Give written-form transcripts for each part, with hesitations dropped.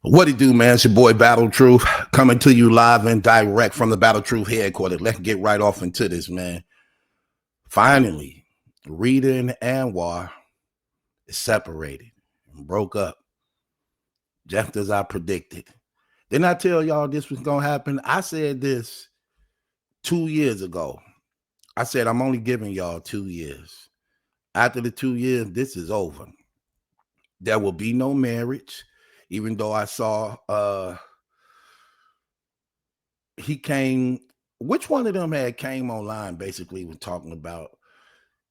What it do, man? It's your boy Battle Truth coming to you live and direct from the Battle Truth headquarters. Let's get right off into this, man. Finally, Reda and Anwar is separated and broke up, just as I predicted. Didn't I tell y'all this was gonna happen? I said this 2 years ago. I said I'm only giving y'all 2 years. After the 2 years, this is over. There will be no marriage, even though I saw he came. Which one of them had came online basically was talking about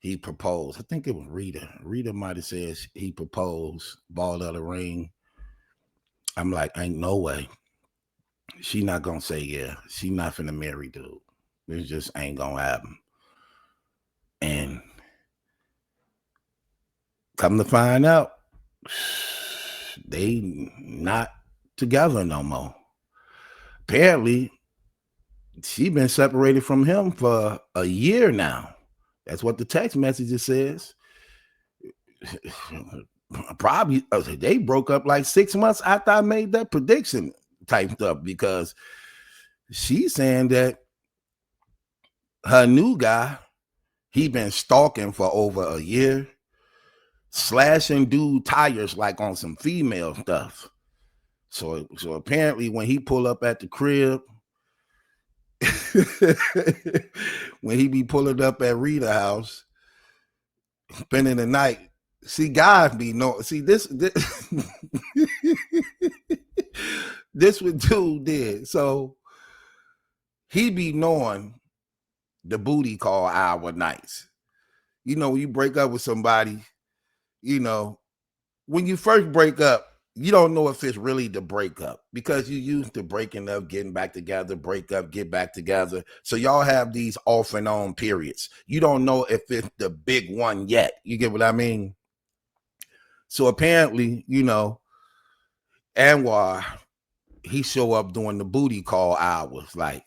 he proposed. I think it was Reda. Reda might have said he proposed, ball of the ring. I'm like, ain't no way. She not gonna say yeah. She not finna marry dude. It just ain't gonna happen. And come to find out, they not together no more. Apparently, she been separated from him for a year now. That's what the text message says. Probably they broke up like 6 months after I made that prediction type stuff, because she's saying that her new guy, he been stalking for over a year, slashing dude tires like on some female stuff. So apparently when he pull up at the crib, when he be pulling up at Reda house, spending the night, see, guys be this this what dude did. So he be knowing the booty call hour nights. You know, when you break up with somebody, you know, when you first break up, you don't know if it's really the breakup, because you used to breaking up, getting back together, break up, get back together. So y'all have these off and on periods. You don't know if it's the big one yet. You get what I mean? So apparently, you know, Anwar, he show up during the booty call hours, like,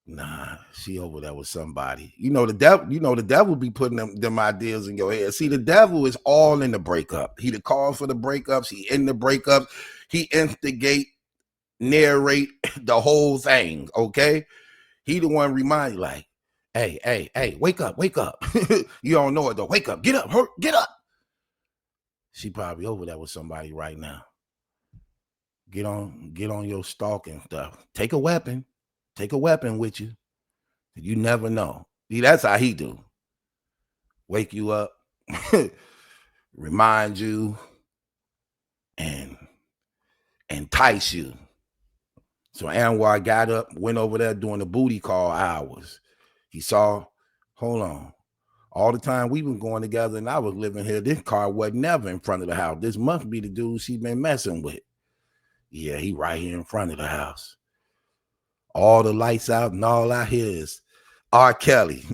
nah, she over there with somebody. You know, the devil be putting them ideas in your head. See, the devil is all in the breakup. He the call for the breakups. He in the breakups. He instigate, narrate the whole thing, okay? He the one remind you, like, hey, wake up. You don't know it, though. Wake up, get up, get up. She probably over there with somebody right now. Get on your stalking stuff. Take a weapon with you. You never know. See, that's how he do. Wake you up, remind you, and entice you. So Anwar got up, went over there during the booty call hours. He saw, hold on, all the time we been going together and I was living here, this car wasn't never in front of the house. This must be the dude she been messing with. Yeah, he right here in front of the house. All the lights out and all I hear is R. Kelly.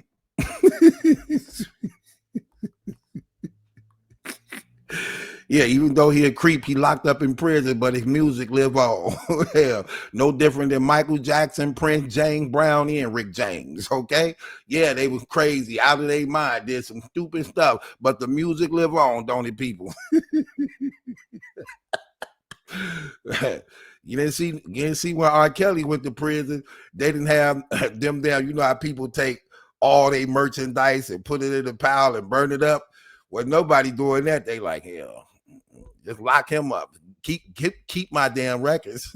Yeah, even though he a creep, he locked up in prison, but his music live on. Hell, no different than Michael Jackson, Prince, James Brown, and Rick James, okay? Yeah, they was crazy, out of their mind, did some stupid stuff, but the music live on, don't it, people? You didn't see when R. Kelly went to prison, they didn't have them there. You know how people take all their merchandise and put it in a pile and burn it up? Well, nobody doing that. They like, hell, just lock him up. Keep my damn records.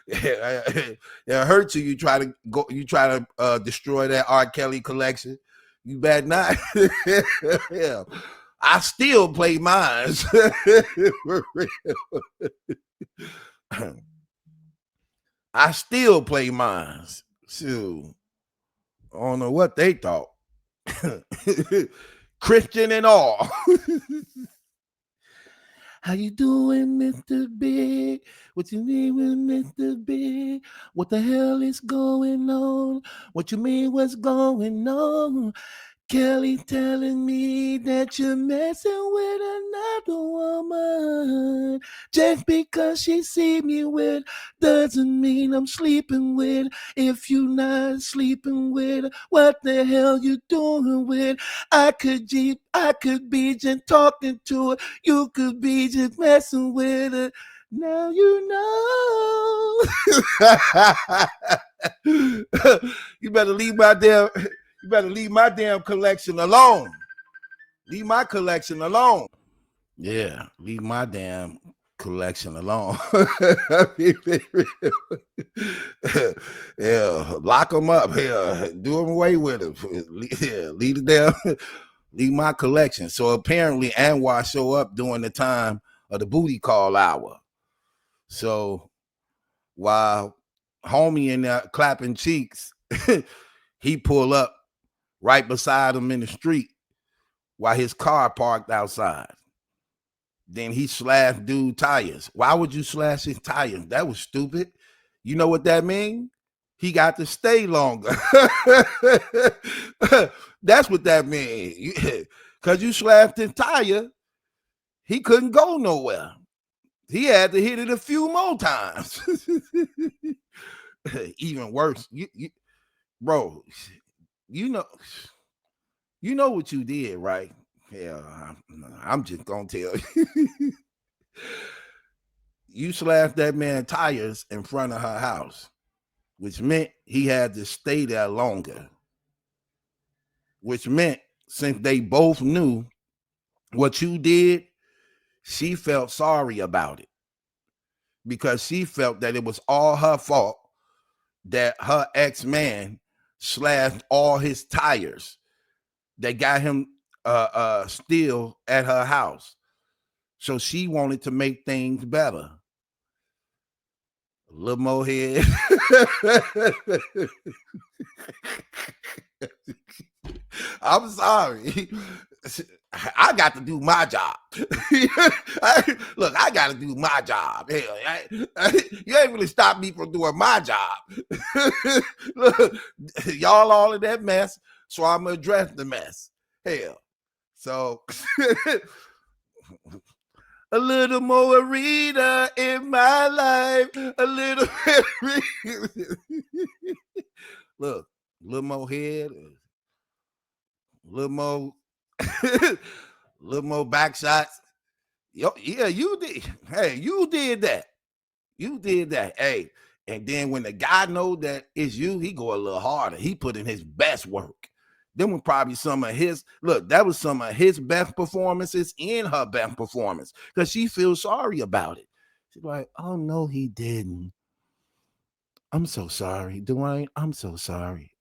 It hurts you. You try to destroy that R. Kelly collection. You better not. Yeah. I still play mine. I still play mine. Shoot. I don't know what they thought. Christian and all. How you doing, Mr. Big? What you mean with Mr. Big? What the hell is going on? What you mean what's going on? Kelly telling me that you're messing with another woman. Just because she see me with doesn't mean I'm sleeping with. If you not sleeping with, what the hell you doing with? I could be just talking to her. You could be just messing with her. Now you know. You better leave my damn collection alone. Leave my collection alone. Yeah, leave my damn collection alone. Yeah, lock them up. Yeah, do them away with them. Yeah, leave it there. Leave my collection. So apparently Anwar show up during the time of the booty call hour. So while homie in there clapping cheeks, he pull up right beside him in the street while his car parked outside. Then he slashed dude tires. Why would you slash his tires? That was stupid. You know what that means? He got to stay longer. That's what that means. Because you slashed his tire, he couldn't go nowhere. He had to hit it a few more times. Even worse. Bro, you know what you did, right? Yeah, I'm just gonna tell you. You slashed that man tires in front of her house, which meant he had to stay there longer. Which meant since they both knew what you did, she felt sorry about it because she felt that it was all her fault that her ex-man slashed all his tires that got him still at her house. So she wanted to make things better. A little more head. I'm sorry. I got to do my job. Look, I got to do my job. Hell, you ain't really stopped me from doing my job. Look, y'all all in that mess, so I'm going to address the mess. Hell. So, a little more Reda in my life. A little Look, a little more head. A little more little more back shots. Yo, yeah, you did. Hey, you did that. You did that. Hey, and then when the guy know that it's you, he go a little harder. He put in his best work. Them was probably some of his that was some of his best performances in her best performance because she feels sorry about it. She's like, oh no, he didn't. I'm so sorry, Dwayne. I'm so sorry.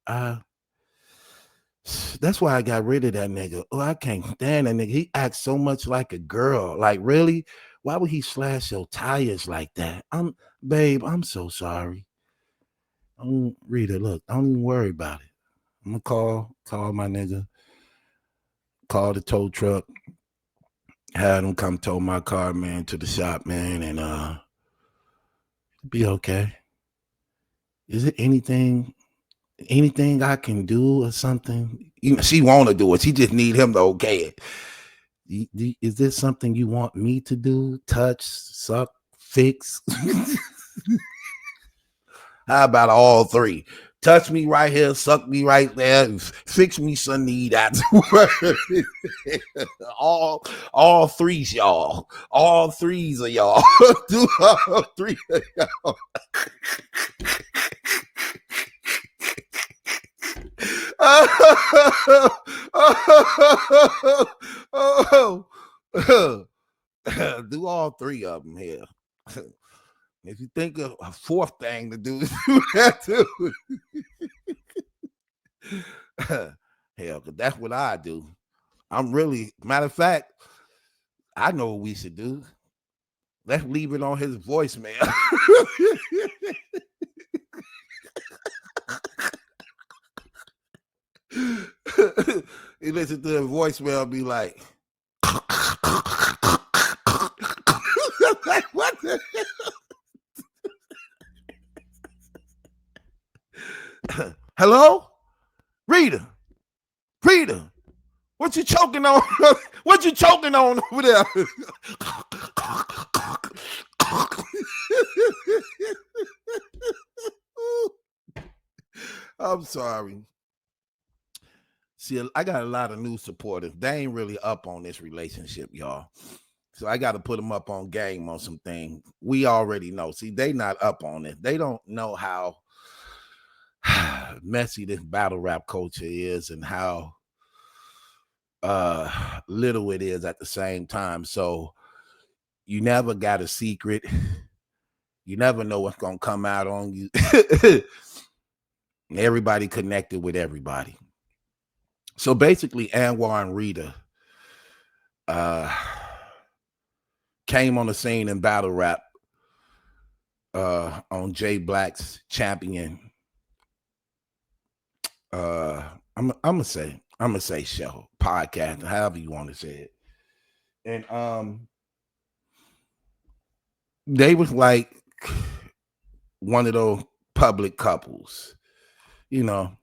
That's why I got rid of that nigga. Oh, I can't stand that nigga. He acts so much like a girl. Like, really? Why would he slash your tires like that? Babe, I'm so sorry. Rita, look, don't even worry about it. I'm gonna call my nigga, call the tow truck, had him come tow my car, man, to the shop, man, and be okay. Is it anything I can do or something? You know, she want to do it. She just need him to okay it. Is this something you want me to do? Touch, suck, fix? How about all three? Touch me right here, suck me right there, fix me some need afterward. all threes, y'all. All threes of y'all. Do all three of y'all. Do all three of them here. If you think of a fourth thing to do, do that too. Hell, because that's what I do. I'm really, matter of fact, I know what we should do. Let's leave it on his voicemail. He listen to the voicemail and be like, like what the hell? Hello? Reda, what you choking on? What you choking on over there? I'm sorry. See, I got a lot of new supporters. They ain't really up on this relationship, y'all. So I got to put them up on game on some things. We already know. See, they not up on it. They don't know how messy this battle rap culture is and how little it is at the same time. So you never got a secret. You never know what's gonna come out on you. Everybody connected with everybody. So basically, Anwar and Reda came on the scene in battle rap on Jay Black's Champion. I'm gonna say show, podcast, however you want to say it. And they was like one of those public couples, you know.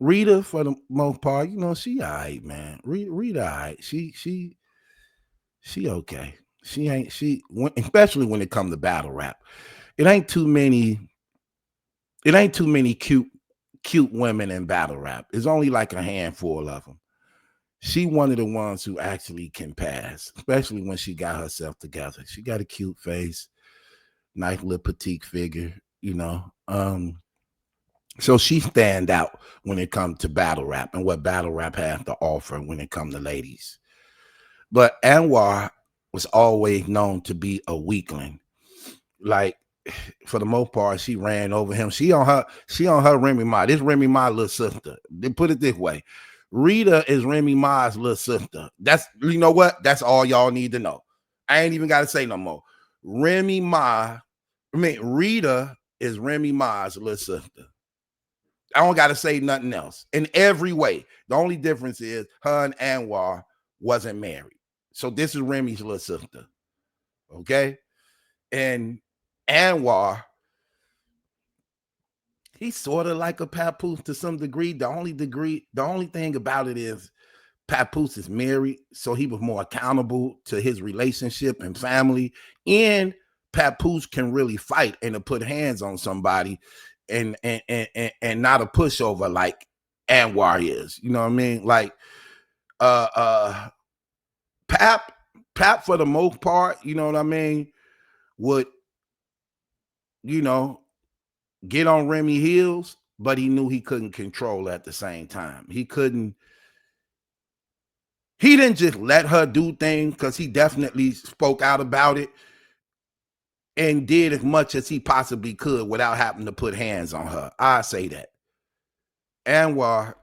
Reda, for the most part, you know, she all right, man. Reda all right. She okay. Especially when it comes to battle rap. It ain't too many cute women in battle rap. It's only like a handful of them. She one of the ones who actually can pass, especially when she got herself together. She got a cute face, nice little petite figure, you know. So she stand out when it comes to battle rap and what battle rap has to offer when it comes to ladies. But Anwar was always known to be a weakling. Like, for the most part, she ran over him. She on her Remy Ma. This Remy Ma little sister. They put it this way. Reda is Remy Ma's little sister. That's, you know what? That's all y'all need to know. I ain't even got to say no more. Reda is Remy Ma's little sister. I don't got to say nothing else. In every way. The only difference is her and Anwar wasn't married. So this is Remy's little sister. Okay? And Anwar, he's sort of like a Papoose to some degree. The only thing about it is Papoose is married, so he was more accountable to his relationship and family. And Papoose can really fight and to put hands on somebody and not a pushover like Anwar is. You know what I mean? Like Pap for the most part, you know what I mean, would, you know, get on Remy heels, but he knew he couldn't control at the same time. He didn't just let her do things, because he definitely spoke out about it and did as much as he possibly could without having to put hands on her. I say that. Anwar,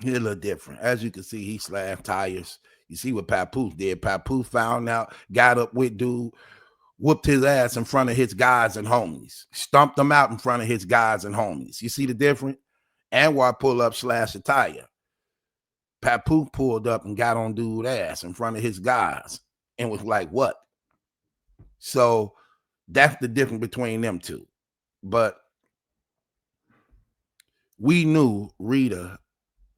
he's a little different. As you can see, he slammed tires. You see what Papoose did. Papoose found out, got up with dude, whooped his ass in front of his guys and homies, stomped them out in front of his guys and homies. You see the difference? Anwar pulled up, slashed a tire. Papoose pulled up and got on dude's ass in front of his guys and was like, what? So that's the difference between them two. But we knew Reda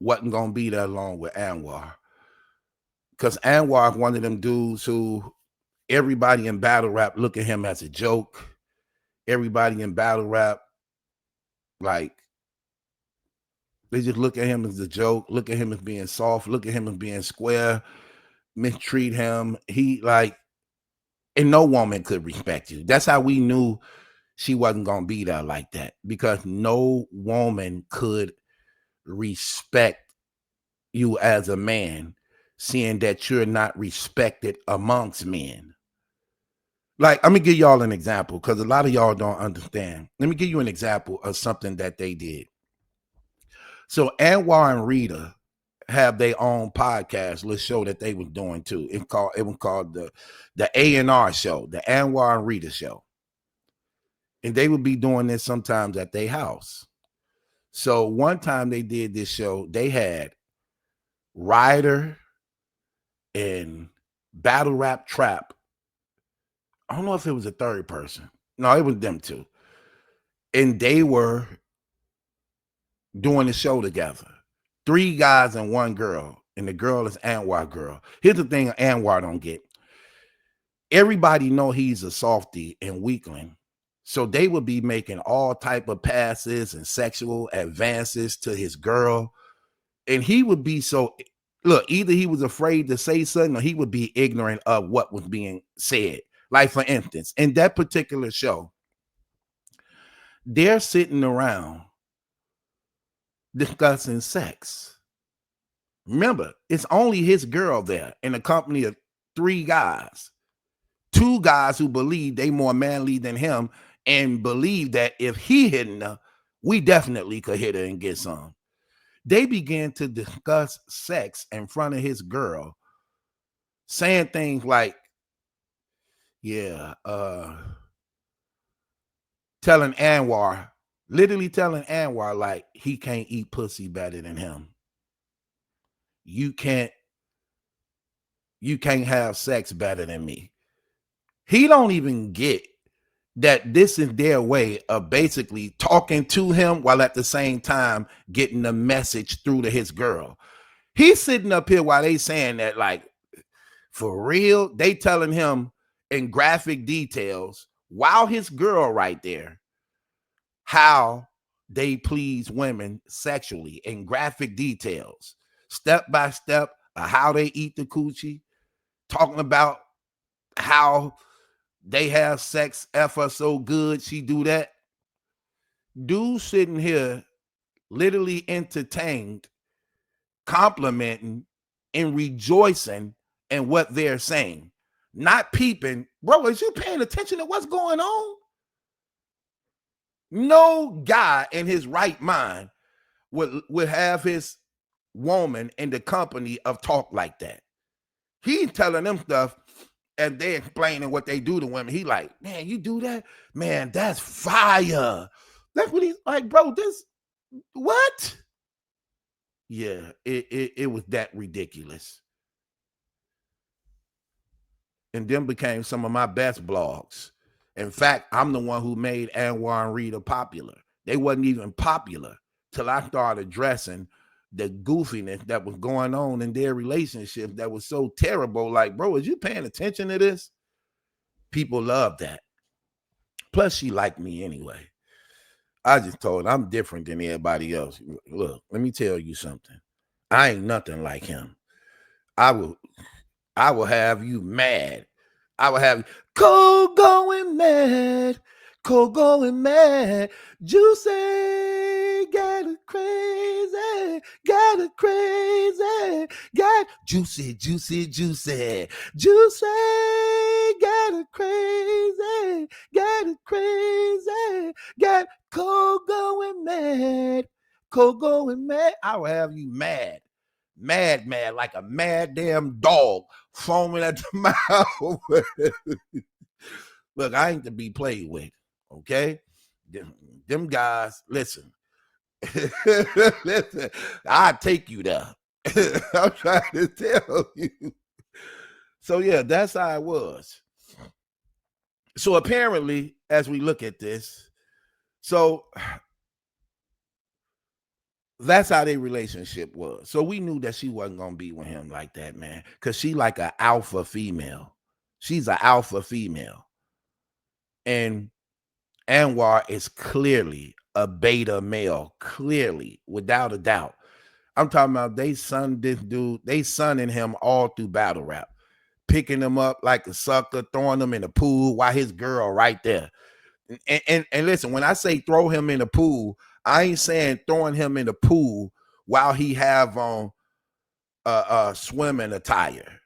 wasn't going to be there long with Anwar, because Anwar is one of them dudes who everybody in battle rap look at him as a joke. Everybody in battle rap, like, they just look at him as a joke, look at him as being soft, look at him as being square, mistreat him. He like, and no woman could respect you. That's how we knew she wasn't going to be there like that, because no woman could respect you as a man, seeing that you're not respected amongst men. Like, I'm going to give y'all an example, because a lot of y'all don't understand. Let me give you an example of something that they did. So Anwar and Reda have their own podcast, little show that they was doing too. It was called the A&R show, the Anwar and Reda show. And they would be doing this sometimes at their house. So one time they did this show, they had Ryder and Battle Rap Trap. I don't know if it was a third person. No, it was them two. And they were doing the show together. 3 guys and 1 girl. And the girl is Anwar girl. Here's the thing Anwar don't get. Everybody know he's a softie and weakling. So they would be making all type of passes and sexual advances to his girl. And he would be so Look, either he was afraid to say something or he would be ignorant of what was being said. Like, for instance, in that particular show, they're sitting around discussing sex. Remember, it's only his girl there in a company of 3 guys. 2 guys who believe they more manly than him and believe that if he hitting her, we definitely could hit her and get some. They began to discuss sex in front of his girl, saying things like, yeah, telling Anwar, literally telling Anwar, like, he can't eat pussy better than him. You can't have sex better than me. He don't even get that this is their way of basically talking to him while at the same time getting the message through to his girl. He's sitting up here while they saying that, like, for real, they telling him in graphic details while his girl right there how they please women sexually in graphic details, step by step of how they eat the coochie, talking about how they have sex, F her so good, she do that. Dude sitting here literally entertained, complimenting, and rejoicing in what they're saying. Not peeping. Bro, is you paying attention to what's going on? No guy in his right mind would have his woman in the company of talk like that. He's telling them stuff and they explaining what they do to women. He like, man, you do that? Man, that's fire. That's what he's like, bro, this, what? Yeah, it was that ridiculous. And then became some of my best blogs. In fact, I'm the one who made Anwar and Reda popular. They wasn't even popular till I started addressing the goofiness that was going on in their relationship that was so terrible. Like, bro, is you paying attention to this? People love that. Plus, she liked me anyway. I just told her I'm different than everybody else. Look, let me tell you something. I ain't nothing like him. I will have you mad. I will have you cold going mad. Cold going mad. Juicy, got it crazy. Got it crazy. Got juicy, juicy, juicy. Juicy, got it crazy. Got it crazy. Got cold going mad. Cold going mad. I will have you mad. Mad, like a mad damn dog foaming at the mouth. Look, I ain't to be played with, okay? Them guys, listen. Listen, I'll take you there. I'm trying to tell you. So, yeah, that's how it was. So, apparently, as we look at this, so that's how their relationship was. So we knew that she wasn't gonna be with him like that, man, because she like an alpha female. She's an alpha female, and Anwar is clearly a beta male, clearly, without a doubt. I'm talking about they son this dude, they sonning him all through battle rap, picking him up like a sucker, throwing him in the pool while his girl right there. And listen, when I say throw him in the pool, I ain't saying throwing him in the pool while he have on swimming attire.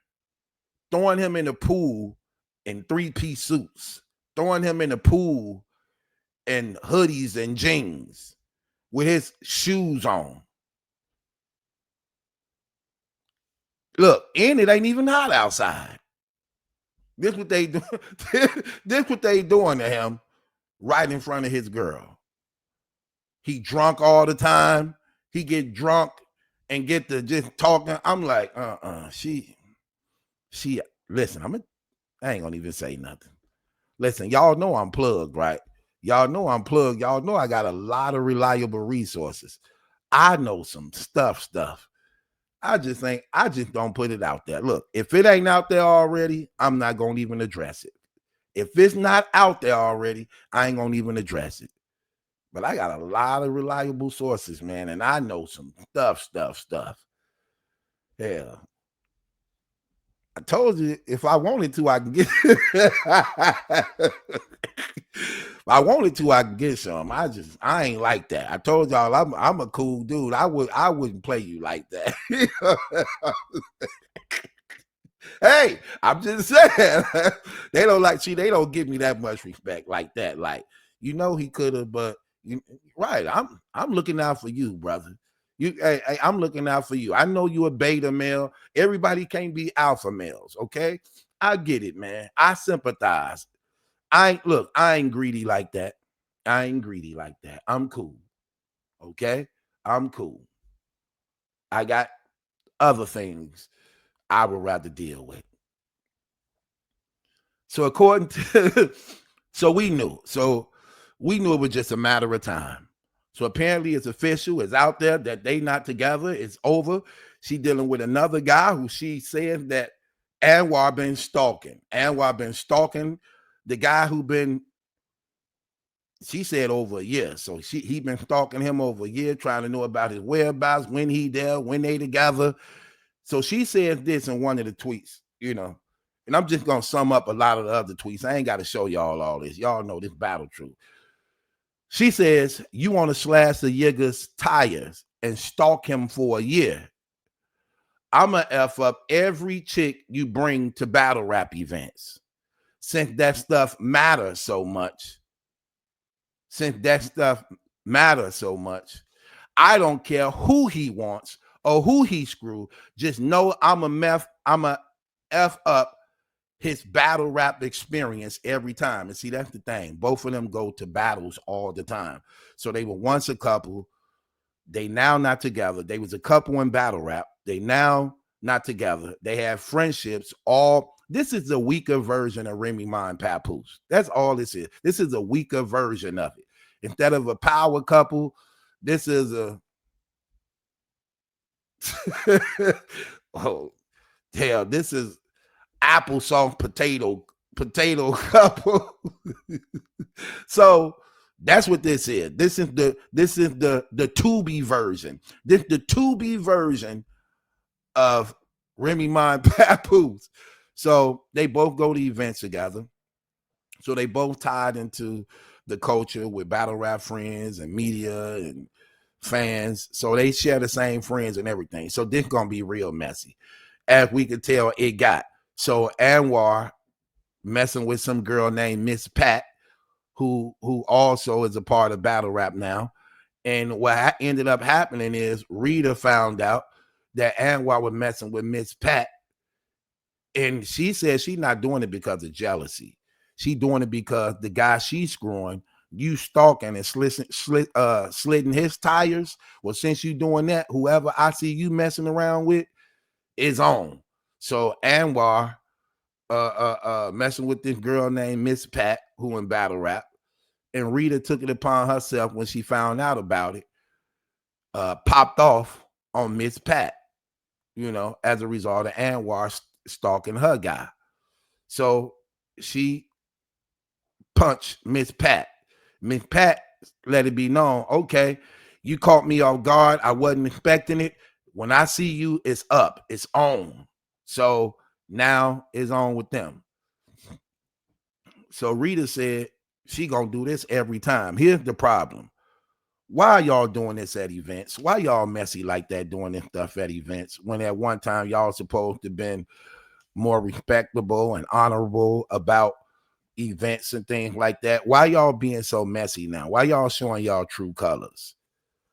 Throwing him in the pool in 3-piece suits. Throwing him in the pool in hoodies and jeans with his shoes on. Look, and it ain't even hot outside. This what they do. This what they doing to him right in front of his girl. He drunk all the time. He get drunk and get to just talking. I'm like, she, listen, I ain't gonna even say nothing. Listen, y'all know I'm plugged, right? Y'all know I'm plugged. Y'all know I got a lot of reliable resources. I know some stuff. I just don't put it out there. Look, if it ain't out there already, I'm not gonna even address it. If it's not out there already, I ain't gonna even address it. But I got a lot of reliable sources, man, and I know some stuff. Hell, I told you if I wanted to, I can get. If I wanted to, I can get some. I ain't like that. I told y'all I'm a cool dude. I wouldn't play you like that. Hey, I'm just saying. They don't like. See, they don't give me that much respect like that. Like, he could have, but right. I'm looking out for you, brother. Hey, I'm looking out for you. I know you a beta male. Everybody can't be alpha males. Okay, I get it, man. I sympathize. I ain't greedy like that. I ain't greedy like that. I'm cool. Okay, I'm cool. I got other things I would rather deal with. So according to, so we knew. So we knew it was just a matter of time. So apparently it's official. It's out there that they not together. It's over. She dealing with another guy who she said that Anwar been stalking. Anwar been stalking the guy who been, she said over a year. So he been stalking him over a year, trying to know about his whereabouts, when he there, when they together. So she says this in one of the tweets, and I'm just gonna sum up a lot of the other tweets. I ain't got to show y'all all this. Y'all know this battle truth. She says, you want to slash the Yigger's tires and stalk him for a year. I'ma F up every chick you bring to battle rap events. Since that stuff matters so much. I don't care who he wants or who he screw. Just know I'ma F up his battle rap experience every time. And see, that's the thing. Both of them go to battles all the time. So they were once a couple. They now not together. They was a couple in battle rap. They now not together. They have friendships. This is a weaker version of Remy Ma and Papoose. That's all this is. This is a weaker version of it. Instead of a power couple, this is a oh hell, this is applesauce potato couple. So that's what this is. This is the Tubi version. This the Tubi version of Remy Ma and Papoose. So they both go to events together. So they both tied into the culture with battle rap friends and media and fans. So they share the same friends and everything. So this gonna be real messy. As we could tell, it got. So Anwar messing with some girl named Miss Pat, who also is a part of battle rap now. And what ended up happening is Reda found out that Anwar was messing with Miss Pat. And she said she's not doing it because of jealousy. She doing it because the guy she's screwing, you stalking and slitting his tires. Well, since you doing that, whoever I see you messing around with is on. So Anwar messing with this girl named Miss Pat, who in battle rap, and Reda took it upon herself when she found out about it, popped off on Miss Pat, as a result of Anwar stalking her guy. So she punched Miss Pat. Miss Pat let it be known, okay, you caught me off guard. I wasn't expecting it. When I see you, it's up. It's on. So now it's on with them. So Reda said she gonna do this every time. Here's the problem. Why y'all doing this at events? Why y'all messy like that doing this stuff at events when at one time y'all supposed to been more respectable and honorable about events and things like that? Why y'all being so messy now? Why y'all showing y'all true colors?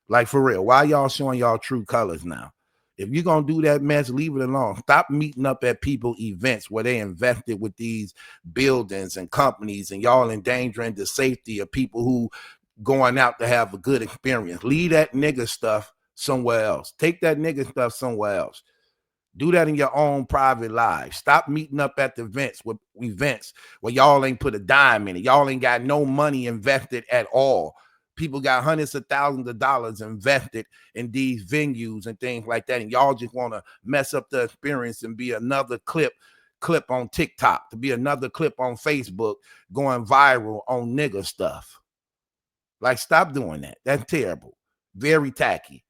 Like for real, why y'all showing y'all true colors now? If you're gonna do that mess, leave it alone. Stop meeting up at people events where they invested with these buildings and companies and y'all endangering the safety of people who going out to have a good experience. Leave that nigga stuff somewhere else. Take that nigga stuff somewhere else. Do that in your own private life. Stop meeting up at the events where y'all ain't put a dime in it. Y'all ain't got no money invested at all. People got hundreds of thousands of dollars invested in these venues and things like that. And y'all just want to mess up the experience and be another clip on TikTok, to be another clip on Facebook going viral on nigga stuff. Like, stop doing that. That's terrible. Very tacky.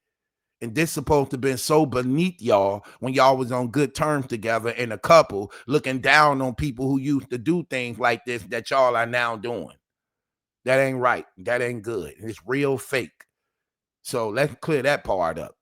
And this supposed to have been so beneath y'all when y'all was on good terms together in a couple, looking down on people who used to do things like this that y'all are now doing. That ain't right. That ain't good. It's real fake. So let's clear that part up.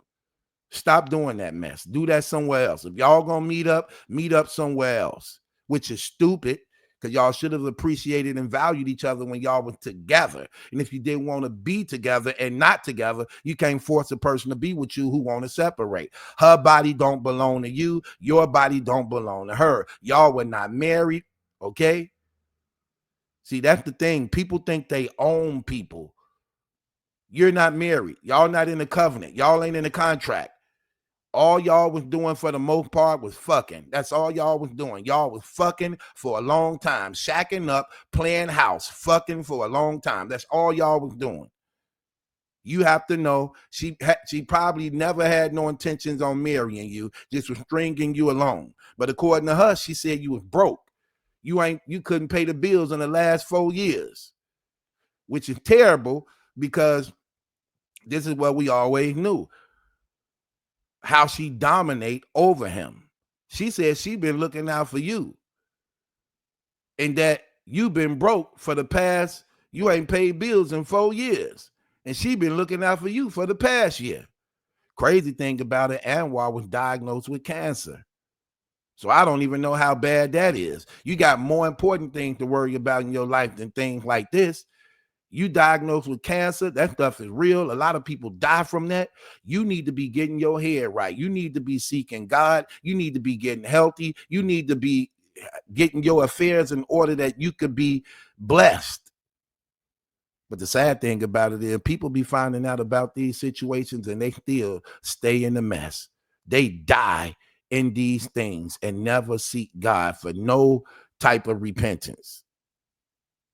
Stop doing that mess. Do that somewhere else. If y'all gonna meet up somewhere else, which is stupid because y'all should have appreciated and valued each other when y'all were together. And if you didn't want to be together and not together, you can't force a person to be with you who want to separate. Her body don't belong to you. Your body don't belong to her. Y'all were not married, okay? See, that's the thing. People think they own people. You're not married. Y'all not in the covenant. Y'all ain't in the contract. All y'all was doing for the most part was fucking. That's all y'all was doing. Y'all was fucking for a long time, shacking up, playing house, fucking for a long time. That's all y'all was doing. You have to know she probably never had no intentions on marrying you, just was stringing you along. But according to her, she said you was broke. You couldn't pay the bills in the last 4 years, which is terrible because this is what we always knew. How she dominate over him. She said she been looking out for you. And that you been broke for the past, you ain't paid bills in 4 years. And she been looking out for you for the past year. Crazy thing about it, Anwar was diagnosed with cancer. So I don't even know how bad that is. You got more important things to worry about in your life than things like this. You diagnosed with cancer, that stuff is real. A lot of people die from that. You need to be getting your head right. You need to be seeking God. You need to be getting healthy. You need to be getting your affairs in order that you could be blessed. But the sad thing about it is people be finding out about these situations and they still stay in the mess. They die in these things and never seek God for no type of repentance.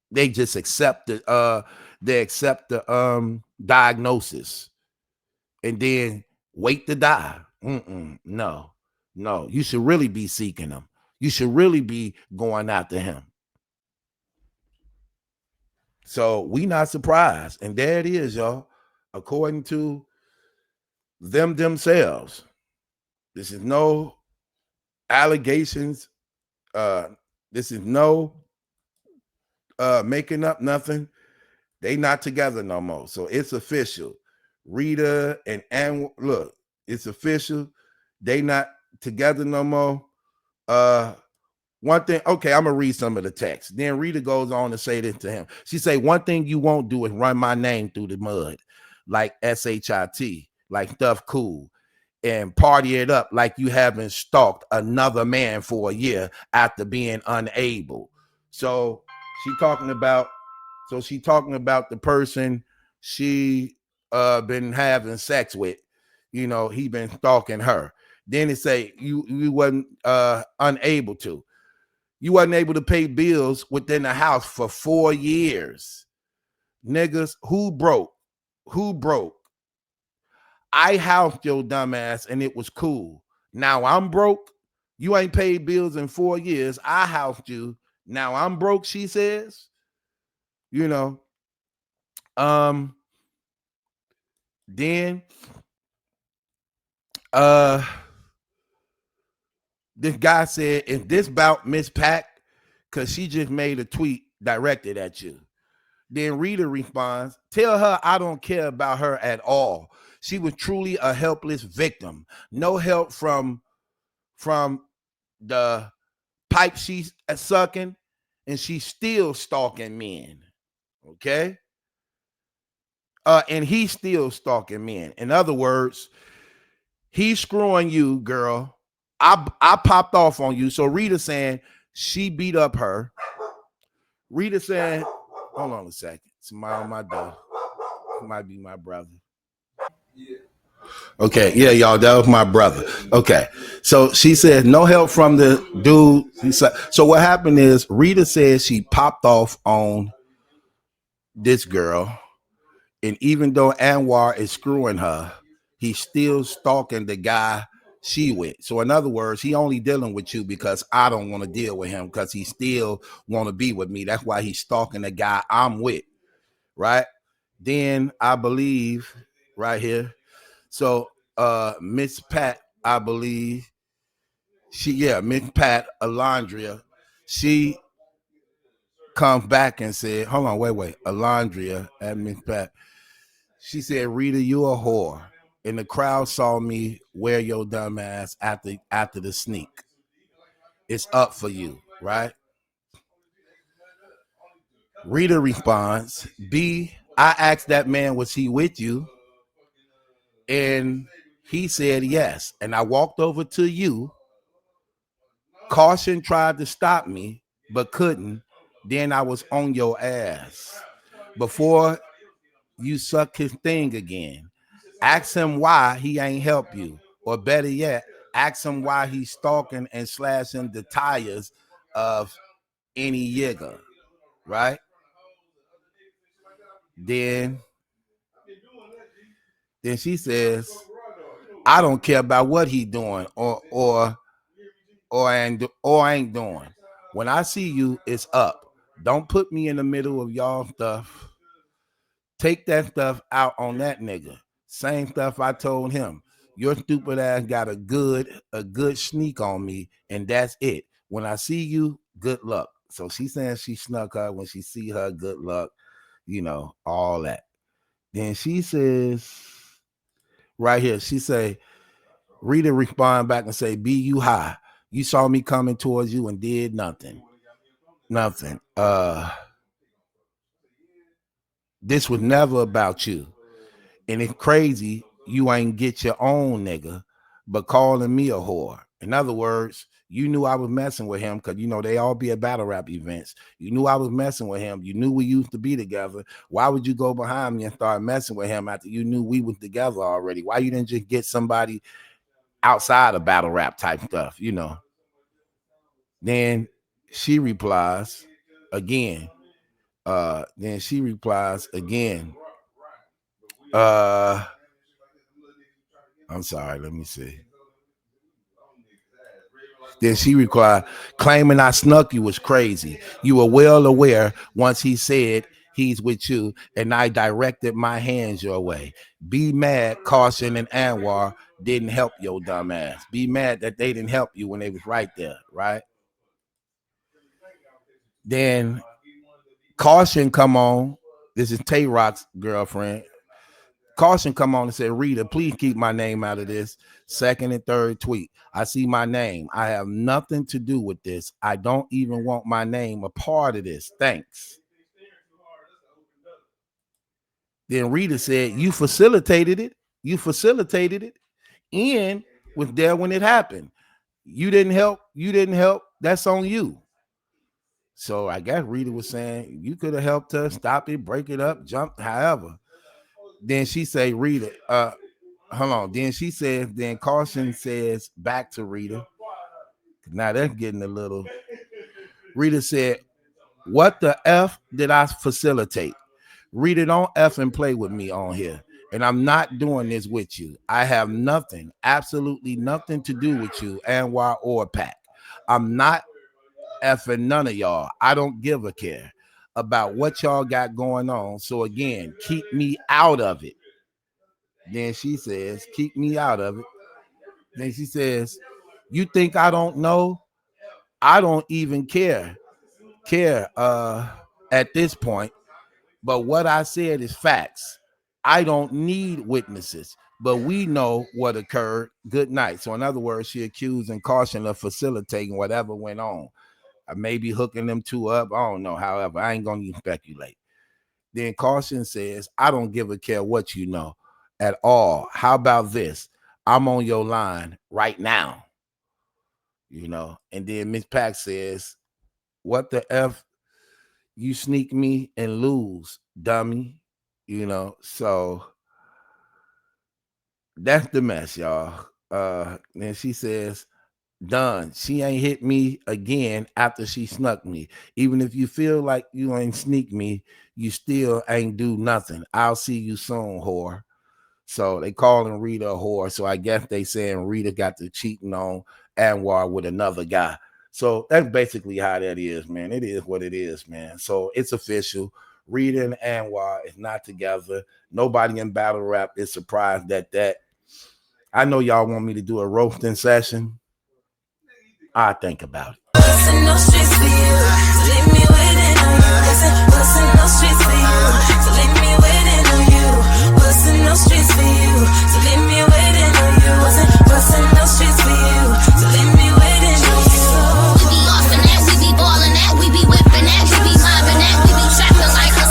They just accept the diagnosis and then wait to die. No. You should really be seeking him. You should really be going after him. So we not surprised. And there it is, y'all. According to them themselves. This is no allegations. This is no making up nothing. They not together no more. So it's official. Reda and Anwar, look, it's official. They not together no more. One thing, okay, I'm gonna read some of the text. Then Reda goes on to say this to him. She say, one thing you won't do is run my name through the mud, like SHIT, like stuff cool, and party it up like you haven't stalked another man for a year after being unable. So she talking about the person she been having sex with. You know, he been stalking her. Then it say you wasn't unable to. You wasn't able to pay bills within the house for 4 years. Niggas, who broke? Who broke? I housed your dumb ass and it was cool. Now I'm broke. You ain't paid bills in 4 years. I housed you. Now I'm broke, she says. You know. Then this guy said, if this bout Miss Pack, because she just made a tweet directed at you. Then Reda responds, tell her I don't care about her at all. She was truly a helpless victim. No help from the pipe she's sucking, and she's still stalking men. Okay? And he's still stalking men. In other words, he's screwing you, girl. I popped off on you. So Reda saying she beat up her. Reda saying, hold on a second. Somebody on my door. It might be my brother. Yeah. Okay, yeah, y'all, that was my brother. Okay, so she said no help from the dude. So what happened is Reda says she popped off on this girl, and even though Anwar is screwing her, he's still stalking the guy she with. So in other words, he only dealing with you because I don't want to deal with him because he still want to be with me. That's why he's stalking the guy I'm with, right? Then I believe right here. So Miss Pat, I believe. Miss Pat Alondria, she comes back and said, hold on, wait. Alondria and Miss Pat. She said, Rita, you a whore. And the crowd saw me wear your dumb ass after the sneak. It's up for you, right? Rita responds, B, I asked that man, was he with you? And he said yes. And I walked over to you. Caution tried to stop me, but couldn't. Then I was on your ass. Before you suck his thing again, ask him why he ain't help you. Or better yet, ask him why he's stalking and slashing the tires of any yigger, right? Then she says, I don't care about what he doing or ain't doing. When I see you, it's up. Don't put me in the middle of y'all stuff. Take that stuff out on that nigga. Same stuff I told him. Your stupid ass got a good sneak on me, and that's it. When I see you, good luck. So she's saying she snuck her. When she see her, good luck. You know, all that. Then she says, right here, she say, Rita respond back and say, B, you high. You saw me coming towards you and did nothing. Nothing. This was never about you. And it's crazy you ain't get your own nigga, but calling me a whore. In other words, you knew I was messing with him because, you know, they all be at battle rap events. You knew I was messing with him. You knew we used to be together. Why would you go behind me and start messing with him after you knew we was together already? Why you didn't just get somebody outside of battle rap type stuff, you know? Then she replies again. Then she replies again. I'm sorry, let me see. Then she replied, claiming I snuck you was crazy. You were well aware once he said he's with you, and I directed my hands your way. Be mad, Caution and Anwar didn't help your dumb ass. Be mad that they didn't help you when they was right there, right? Then Caution come on. This is Tay Rock's girlfriend. Caution come on and said, Rita, please keep my name out of this. Second and third tweet. I see my name. I have nothing to do with this. I don't even want my name a part of this. Thanks. Then Rita said, you facilitated it. You facilitated it. Ian was there when it happened. You didn't help. You didn't help. That's on you. So I guess Rita was saying you could have helped her stop it, break it up, jump, however. Then she say, Rita, hold on. Then she says, then Caution says back to Rita. Now that's getting a little. Rita said, what the F did I facilitate? Rita, don't F and play with me on here. And I'm not doing this with you. I have nothing, absolutely nothing to do with you, Anwar or Pac. I'm not effing none of y'all. I don't give a care about what y'all got going on. So again, keep me out of it. Then she says, keep me out of it. Then she says, you think I don't know? I don't even care at this point. But what I said is facts. I don't need witnesses, but we know what occurred. Good night. So in other words, she accused and cautioned of facilitating whatever went on. Maybe hooking them two up. I don't know. However, I ain't gonna even speculate. Then Caution says, I don't give a care what you know at all. How about this? I'm on your line right now. You know, and then Miss Pac says, what the F? You sneak me and lose, dummy. You know, so that's the mess, y'all. Then she says, done. She ain't hit me again after she snuck me. Even if you feel like you ain't sneak me, you still ain't do nothing. I'll see you soon, whore. So they calling Rita a whore. So I guess they saying Rita got the cheating on Anwar with another guy. So that's basically how that is, man. It is what it is, man. So it's official. Rita and Anwar is not together. Nobody in battle rap is surprised at that. I know y'all want me to do a roasting session. I think about it.